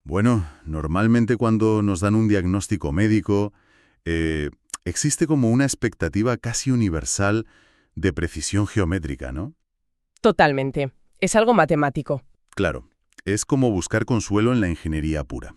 Bueno, normalmente cuando nos dan un diagnóstico médico, eh, existe como una expectativa casi universal de precisión geométrica, ¿no? Totalmente. Es algo matemático. Claro, es como buscar consuelo en la ingeniería pura.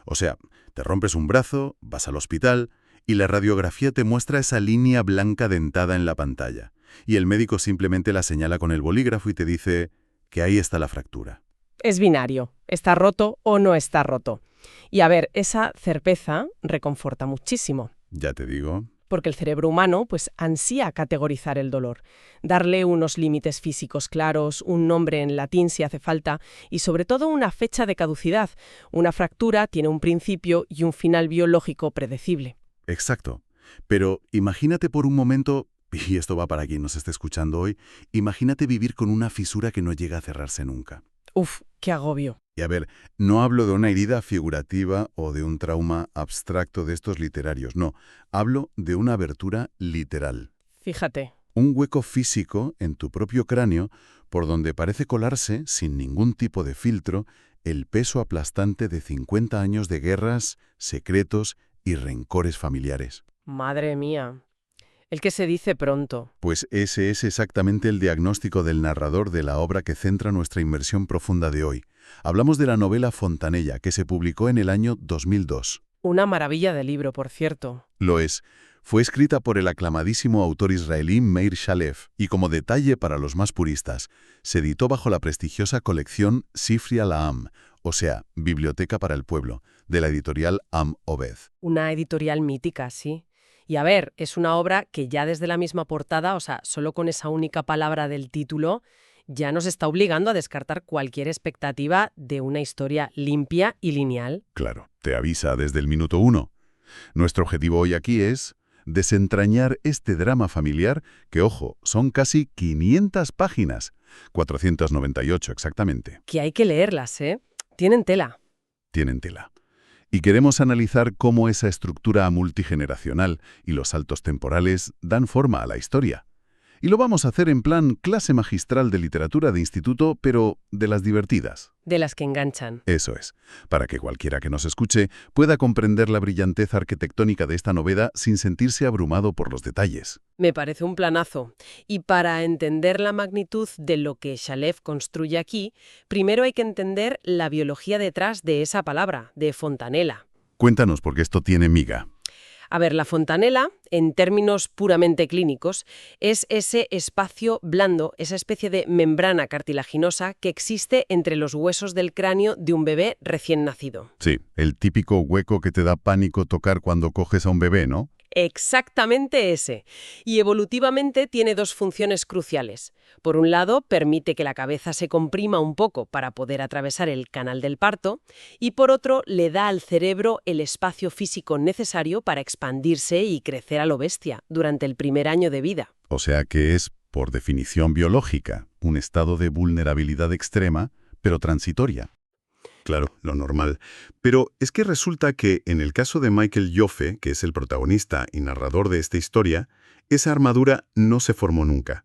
O sea, te rompes un brazo, vas al hospital y la radiografía te muestra esa línea blanca dentada en la pantalla. Y el médico simplemente la señala con el bolígrafo y te dice que ahí está la fractura. Es binario. Está roto o no está roto. Y a ver, esa certeza reconforta muchísimo. Ya te digo. Porque el cerebro humano pues ansía categorizar el dolor, darle unos límites físicos claros, un nombre en latín si hace falta y sobre todo una fecha de caducidad. Una fractura tiene un principio y un final biológico predecible. Exacto. Pero imagínate por un momento, y esto va para quien nos esté escuchando hoy, imagínate vivir con una fisura que no llega a cerrarse nunca. Uf, qué agobio. Y a ver, no hablo de una herida figurativa o de un trauma abstracto de estos literarios, no. Hablo de una abertura literal. Fíjate. Un hueco físico en tu propio cráneo por donde parece colarse, sin ningún tipo de filtro, el peso aplastante de 50 años de guerras, secretos y rencores familiares. Madre mía. El que se dice pronto. Pues ese es exactamente el diagnóstico del narrador de la obra que centra nuestra inmersión profunda de hoy. Hablamos de la novela Fontanella, que se publicó en el año 2002. Una maravilla de libro, por cierto. Lo es. Fue escrita por el aclamadísimo autor israelí Meir Shalev y, como detalle para los más puristas, se editó bajo la prestigiosa colección Sifri al-Am, o sea, Biblioteca para el Pueblo, de la editorial Am Obed. Una editorial mítica, sí. Y a ver, es una obra que ya desde la misma portada, o sea, solo con esa única palabra del título, ya nos está obligando a descartar cualquier expectativa de una historia limpia y lineal. Claro, te avisa desde el minuto 1. Nuestro objetivo hoy aquí es desentrañar este drama familiar que, ojo, son casi 500 páginas, 498 exactamente. Que hay que leerlas, ¿eh? Tienen tela. Tienen tela. Y queremos analizar cómo esa estructura multigeneracional y los saltos temporales dan forma a la historia. Y lo vamos a hacer en plan clase magistral de literatura de instituto, pero de las divertidas. De las que enganchan. Eso es, para que cualquiera que nos escuche pueda comprender la brillantez arquitectónica de esta novela sin sentirse abrumado por los detalles. Me parece un planazo. Y para entender la magnitud de lo que Shalev construye aquí, primero hay que entender la biología detrás de esa palabra, de fontanela. Cuéntanos, porque esto tiene miga. A ver, la fontanela, en términos puramente clínicos, es ese espacio blando, esa especie de membrana cartilaginosa que existe entre los huesos del cráneo de un bebé recién nacido. Sí, el típico hueco que te da pánico tocar cuando coges a un bebé, ¿no? Exactamente ese. Y evolutivamente tiene dos funciones cruciales. Por un lado, permite que la cabeza se comprima un poco para poder atravesar el canal del parto, y por otro, le da al cerebro el espacio físico necesario para expandirse y crecer a lo bestia durante el primer año de vida. O sea que es, por definición biológica, un estado de vulnerabilidad extrema, pero transitoria. Claro, lo normal. Pero es que resulta que, en el caso de Michael Joffe, que es el protagonista y narrador de esta historia, esa armadura no se formó nunca.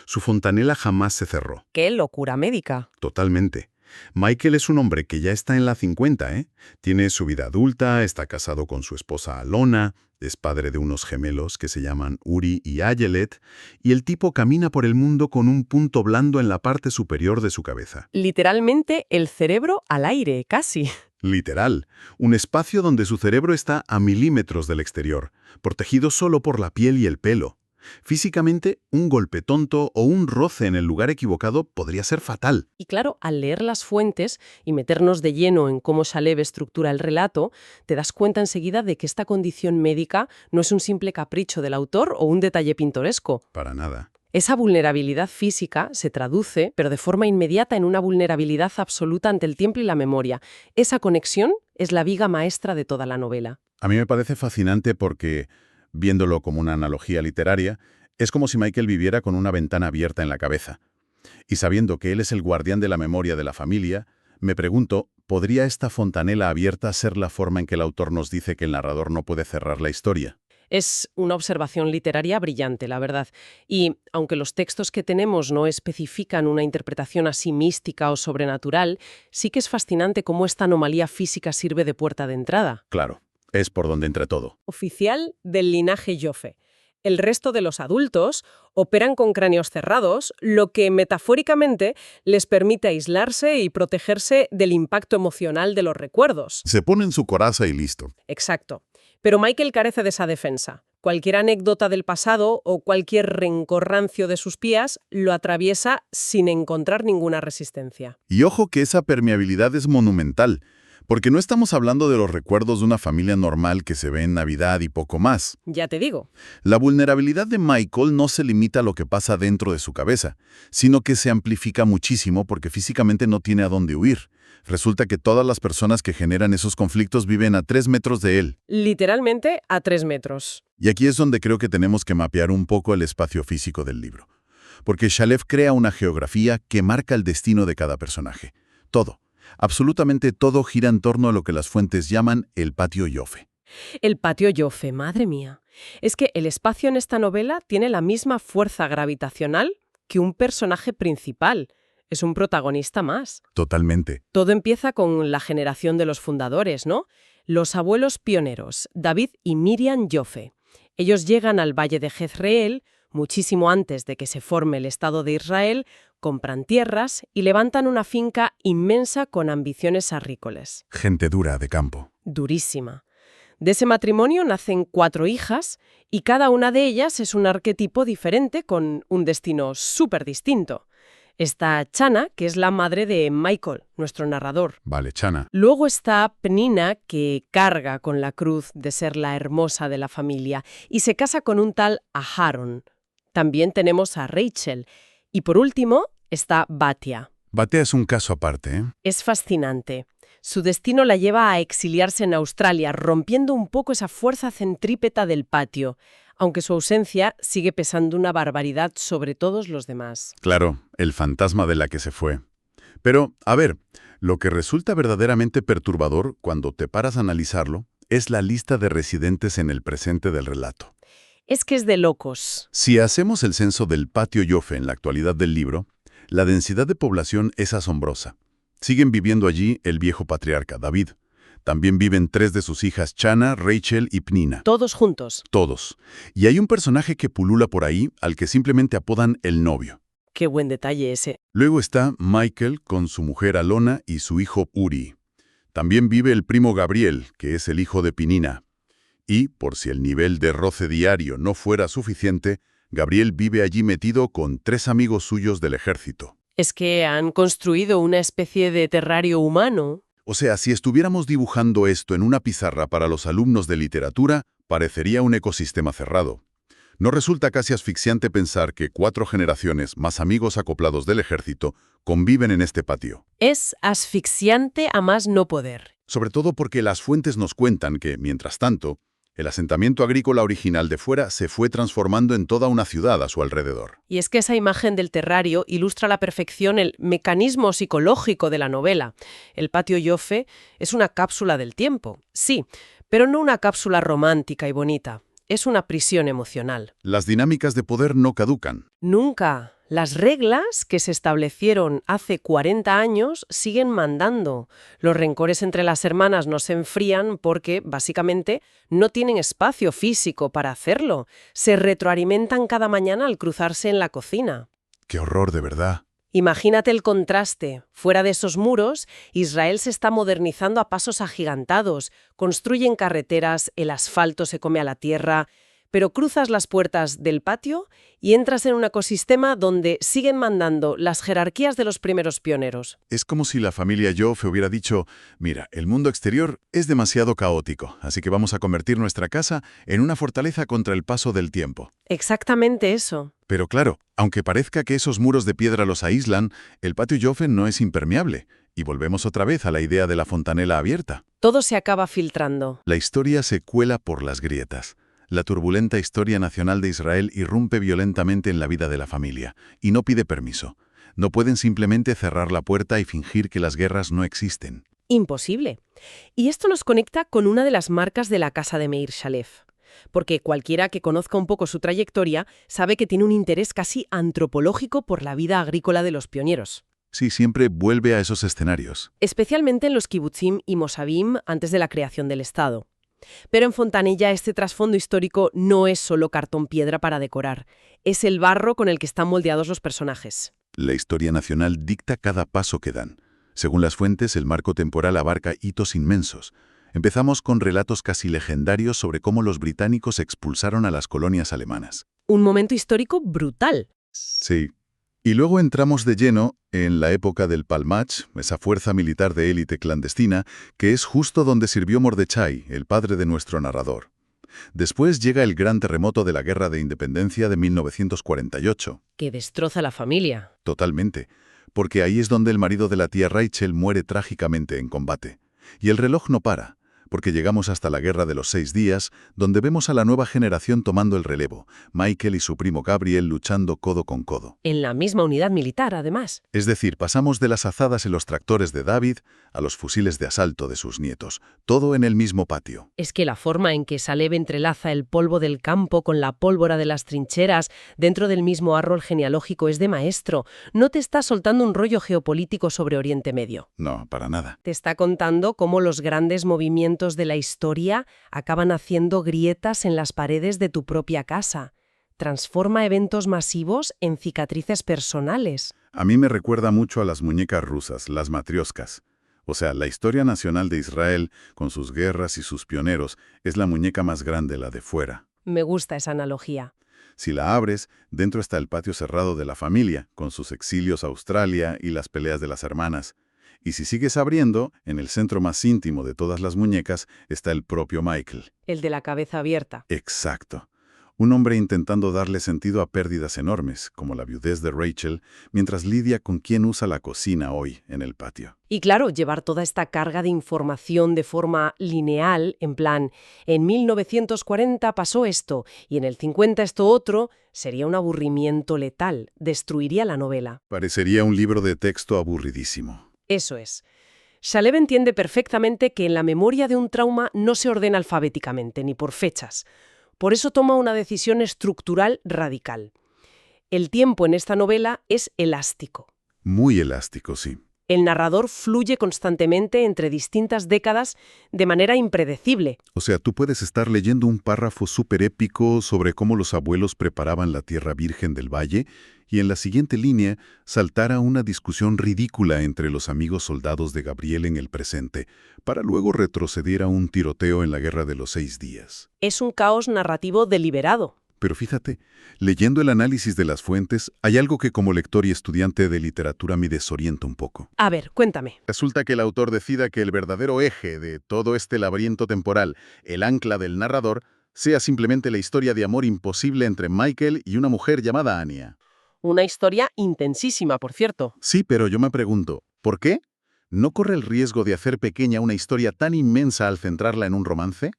Su fontanela jamás se cerró. ¡Qué locura médica! Totalmente. Michael es un hombre que ya está en la 50, ¿eh? Tiene su vida adulta, está casado con su esposa Alona, es padre de unos gemelos que se llaman Uri y Ayelet, y el tipo camina por el mundo con un punto blando en la parte superior de su cabeza. Literalmente el cerebro al aire, casi. Literal, un espacio donde su cerebro está a milímetros del exterior, protegido solo por la piel y el pelo. Físicamente, un golpe tonto o un roce en el lugar equivocado podría ser fatal. Y claro, al leer las fuentes y meternos de lleno en cómo Shalev estructura el relato, te das cuenta enseguida de que esta condición médica no es un simple capricho del autor o un detalle pintoresco. Para nada. Esa vulnerabilidad física se traduce, pero de forma inmediata, en una vulnerabilidad absoluta ante el tiempo y la memoria. Esa conexión es la viga maestra de toda la novela. A mí me parece fascinante porque, viéndolo como una analogía literaria, es como si Michael viviera con una ventana abierta en la cabeza. Y sabiendo que él es el guardián de la memoria de la familia, me pregunto, ¿podría esta fontanela abierta ser la forma en que el autor nos dice que el narrador no puede cerrar la historia? Es una observación literaria brillante, la verdad. Y aunque los textos que tenemos no especifican una interpretación así mística o sobrenatural, sí que es fascinante cómo esta anomalía física sirve de puerta de entrada. Claro, es por donde entra todo. Oficial del linaje Joffe. El resto de los adultos operan con cráneos cerrados, lo que metafóricamente les permite aislarse y protegerse del impacto emocional de los recuerdos. Se pone en su coraza y listo. Exacto. Pero Michael carece de esa defensa. Cualquier anécdota del pasado o cualquier rencor rancio de sus pías lo atraviesa sin encontrar ninguna resistencia. Y ojo que esa permeabilidad es monumental, porque no estamos hablando de los recuerdos de una familia normal que se ve en Navidad y poco más. Ya te digo. La vulnerabilidad de Michael no se limita a lo que pasa dentro de su cabeza, sino que se amplifica muchísimo porque físicamente no tiene a dónde huir. Resulta que todas las personas que generan esos conflictos viven a 3 metros de él. Literalmente a 3 metros. Y aquí es donde creo que tenemos que mapear un poco el espacio físico del libro. Porque Shalev crea una geografía que marca el destino de cada personaje. Todo, absolutamente todo gira en torno a lo que las fuentes llaman el patio Joffe. El patio Joffe, madre mía. Es que el espacio en esta novela tiene la misma fuerza gravitacional que un personaje principal. Es un protagonista más. Totalmente. Todo empieza con la generación de los fundadores, ¿no? Los abuelos pioneros, David y Miriam Joffe. Ellos llegan al valle de Jezreel muchísimo antes de que se forme el Estado de Israel, compran tierras y levantan una finca inmensa con ambiciones agrícolas. Gente dura de campo. Durísima. De ese matrimonio nacen 4 hijas y cada una de ellas es un arquetipo diferente con un destino súper distinto. Está Chana, que es la madre de Michael, nuestro narrador. Vale, Chana. Luego está Pnina, que carga con la cruz de ser la hermosa de la familia y se casa con un tal Aharon. También tenemos a Rachel. Y por último está Batia. Batea es un caso aparte, ¿eh? Es fascinante. Su destino la lleva a exiliarse en Australia, rompiendo un poco esa fuerza centrípeta del patio, aunque su ausencia sigue pesando una barbaridad sobre todos los demás. Claro, el fantasma de la que se fue. Pero, a ver, lo que resulta verdaderamente perturbador cuando te paras a analizarlo es la lista de residentes en el presente del relato. Es que es de locos. Si hacemos el censo del patio Joffe en la actualidad del libro, la densidad de población es asombrosa. Siguen viviendo allí el viejo patriarca, David. También viven 3 de sus hijas, Chana, Rachel y Pnina. Todos juntos. Todos. Y hay un personaje que pulula por ahí, al que simplemente apodan el novio. Qué buen detalle ese. Luego está Michael con su mujer Alona y su hijo Uri. También vive el primo Gabriel, que es el hijo de Pnina. Y, por si el nivel de roce diario no fuera suficiente, Gabriel vive allí metido con 3 amigos suyos del ejército. Es que han construido una especie de terrario humano. O sea, si estuviéramos dibujando esto en una pizarra para los alumnos de literatura, parecería un ecosistema cerrado. ¿No resulta casi asfixiante pensar que 4 generaciones más amigos acoplados del ejército conviven en este patio? Es asfixiante a más no poder. Sobre todo porque las fuentes nos cuentan que, mientras tanto, el asentamiento agrícola original de fuera se fue transformando en toda una ciudad a su alrededor. Y es que esa imagen del terrario ilustra a la perfección el mecanismo psicológico de la novela. El patio Joffe es una cápsula del tiempo, sí, pero no una cápsula romántica y bonita. Es una prisión emocional. Las dinámicas de poder no caducan. Nunca. Las reglas que se establecieron hace 40 años siguen mandando. Los rencores entre las hermanas no se enfrían porque, básicamente, no tienen espacio físico para hacerlo. Se retroalimentan cada mañana al cruzarse en la cocina. ¡Qué horror, de verdad! Imagínate el contraste. Fuera de esos muros, Israel se está modernizando a pasos agigantados. Construyen carreteras, el asfalto se come a la tierra. Pero cruzas las puertas del patio y entras en un ecosistema donde siguen mandando las jerarquías de los primeros pioneros. Es como si la familia Joffe hubiera dicho, mira, el mundo exterior es demasiado caótico, así que vamos a convertir nuestra casa en una fortaleza contra el paso del tiempo. Exactamente eso. Pero claro, aunque parezca que esos muros de piedra los aíslan, el patio Joffe no es impermeable. Y volvemos otra vez a la idea de la fontanela abierta. Todo se acaba filtrando. La historia se cuela por las grietas. La turbulenta historia nacional de Israel irrumpe violentamente en la vida de la familia, y no pide permiso. No pueden simplemente cerrar la puerta y fingir que las guerras no existen. Imposible. Y esto nos conecta con una de las marcas de la casa de Meir Shalev. porque cualquiera que conozca un poco su trayectoria sabe que tiene un interés casi antropológico por la vida agrícola de los pioneros. Sí, siempre vuelve a esos escenarios. Especialmente en los kibutzim y moshavim antes de la creación del Estado. Pero en Fontanella este trasfondo histórico no es solo cartón piedra para decorar, es el barro con el que están moldeados los personajes. La historia nacional dicta cada paso que dan. Según las fuentes, el marco temporal abarca hitos inmensos. Empezamos con relatos casi legendarios sobre cómo los británicos expulsaron a las colonias alemanas. Un momento histórico brutal. Sí. Y luego entramos de lleno en la época del Palmach, esa fuerza militar de élite clandestina, que es justo donde sirvió Mordechai, el padre de nuestro narrador. Después llega el gran terremoto de la Guerra de Independencia de 1948. Que destroza la familia. Totalmente, porque ahí es donde el marido de la tía Rachel muere trágicamente en combate. Y el reloj no para, porque llegamos hasta la Guerra de los 6 días, donde vemos a la nueva generación tomando el relevo, Michael y su primo Gabriel luchando codo con codo. En la misma unidad militar, además. Es decir, pasamos de las azadas en los tractores de David a los fusiles de asalto de sus nietos, todo en el mismo patio. Es que la forma en que Salev entrelaza el polvo del campo con la pólvora de las trincheras dentro del mismo árbol genealógico es de maestro. No te está soltando un rollo geopolítico sobre Oriente Medio. No, para nada. Te está contando cómo los grandes movimientos de la historia acaban haciendo grietas en las paredes de tu propia casa. Transforma eventos masivos en cicatrices personales. A mí me recuerda mucho a las muñecas rusas, las matrioscas. O sea, la historia nacional de Israel, con sus guerras y sus pioneros, es la muñeca más grande, la de fuera. Me gusta esa analogía. Si la abres, dentro está el patio cerrado de la familia, con sus exilios a Australia y las peleas de las hermanas. Y si sigues abriendo, en el centro más íntimo de todas las muñecas está el propio Michael. El de la cabeza abierta. Exacto. Un hombre intentando darle sentido a pérdidas enormes, como la viudez de Rachel, mientras lidia con quién usa la cocina hoy en el patio. Y claro, llevar toda esta carga de información de forma lineal, en plan, en 1940 pasó esto y en el 50 esto otro, sería un aburrimiento letal, destruiría la novela. Parecería un libro de texto aburridísimo. Eso es. Shalev entiende perfectamente que en la memoria de un trauma no se ordena alfabéticamente, ni por fechas. Por eso toma una decisión estructural radical. El tiempo en esta novela es elástico. Muy elástico, sí. El narrador fluye constantemente entre distintas décadas de manera impredecible. O sea, tú puedes estar leyendo un párrafo súper épico sobre cómo los abuelos preparaban la tierra virgen del valle y en la siguiente línea saltara una discusión ridícula entre los amigos soldados de Gabriel en el presente, para luego retroceder a un tiroteo en la Guerra de los 6 días. Es un caos narrativo deliberado. Pero fíjate, leyendo el análisis de las fuentes, hay algo que como lector y estudiante de literatura me desorienta un poco. A ver, cuéntame. Resulta que el autor decida que el verdadero eje de todo este laberinto temporal, el ancla del narrador, sea simplemente la historia de amor imposible entre Michael y una mujer llamada Anya. Una historia intensísima, por cierto. Sí, pero yo me pregunto, ¿por qué? ¿No corre el riesgo de hacer pequeña una historia tan inmensa al centrarla en un romance?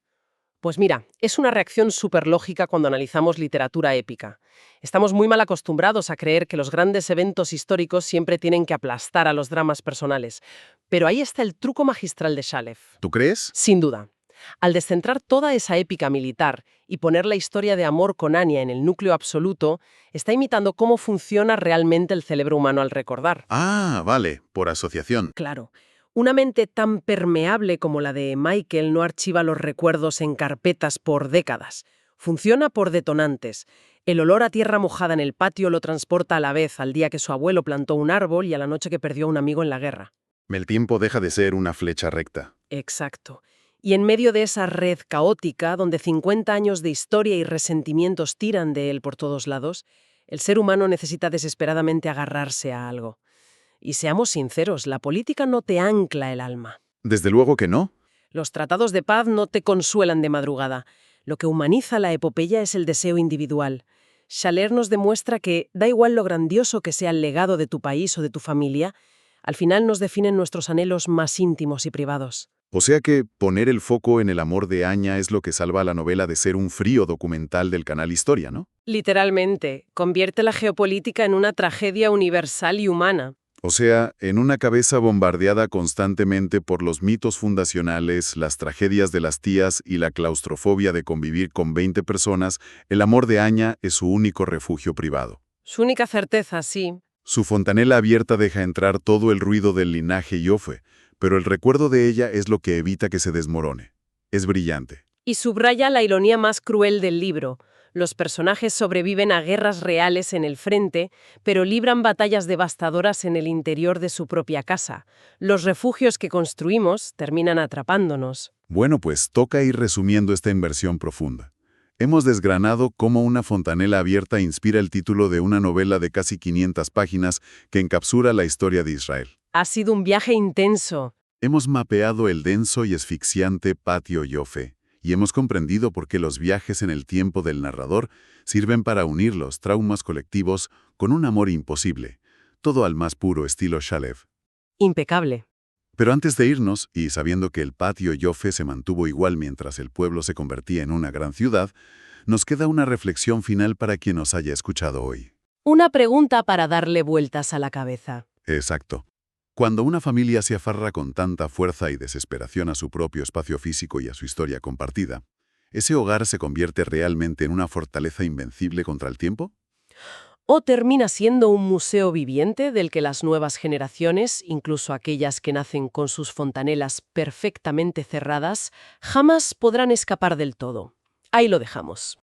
Pues mira, es una reacción súper lógica cuando analizamos literatura épica. Estamos muy mal acostumbrados a creer que los grandes eventos históricos siempre tienen que aplastar a los dramas personales. Pero ahí está el truco magistral de Shalev. ¿Tú crees? Sin duda. Al descentrar toda esa épica militar y poner la historia de amor con Anya en el núcleo absoluto, está imitando cómo funciona realmente el cerebro humano al recordar. Ah, vale, por asociación. Claro. Una mente tan permeable como la de Michael no archiva los recuerdos en carpetas por décadas. Funciona por detonantes. El olor a tierra mojada en el patio lo transporta a la vez al día que su abuelo plantó un árbol y a la noche que perdió a un amigo en la guerra. El tiempo deja de ser una flecha recta. Exacto. Y en medio de esa red caótica, donde 50 años de historia y resentimientos tiran de él por todos lados, el ser humano necesita desesperadamente agarrarse a algo. Y seamos sinceros, la política no te ancla el alma. Desde luego que no. Los tratados de paz no te consuelan de madrugada. Lo que humaniza la epopeya es el deseo individual. Shalev nos demuestra que, da igual lo grandioso que sea el legado de tu país o de tu familia, al final nos definen nuestros anhelos más íntimos y privados. O sea que poner el foco en el amor de Anya es lo que salva a la novela de ser un frío documental del canal Historia, ¿no? Literalmente, convierte la geopolítica en una tragedia universal y humana. O sea, en una cabeza bombardeada constantemente por los mitos fundacionales, las tragedias de las tías y la claustrofobia de convivir con 20 personas, el amor de Anya es su único refugio privado. Su única certeza, sí. Su fontanela abierta deja entrar todo el ruido del linaje Yofe, pero el recuerdo de ella es lo que evita que se desmorone. Es brillante. Y subraya la ironía más cruel del libro. Los personajes sobreviven a guerras reales en el frente, pero libran batallas devastadoras en el interior de su propia casa. Los refugios que construimos terminan atrapándonos. Bueno, pues toca ir resumiendo esta inversión profunda. Hemos desgranado cómo una fontanela abierta inspira el título de una novela de casi 500 páginas que encapsula la historia de Israel. Ha sido un viaje intenso. Hemos mapeado el denso y asfixiante patio Yofe, y hemos comprendido por qué los viajes en el tiempo del narrador sirven para unir los traumas colectivos con un amor imposible, todo al más puro estilo Shalev. Impecable. Pero antes de irnos, y sabiendo que el patio Yofe se mantuvo igual mientras el pueblo se convertía en una gran ciudad, nos queda una reflexión final para quien nos haya escuchado hoy. Una pregunta para darle vueltas a la cabeza. Exacto. Cuando una familia se aferra con tanta fuerza y desesperación a su propio espacio físico y a su historia compartida, ¿ese hogar se convierte realmente en una fortaleza invencible contra el tiempo? ¿O termina siendo un museo viviente del que las nuevas generaciones, incluso aquellas que nacen con sus fontanelas perfectamente cerradas, jamás podrán escapar del todo? Ahí lo dejamos.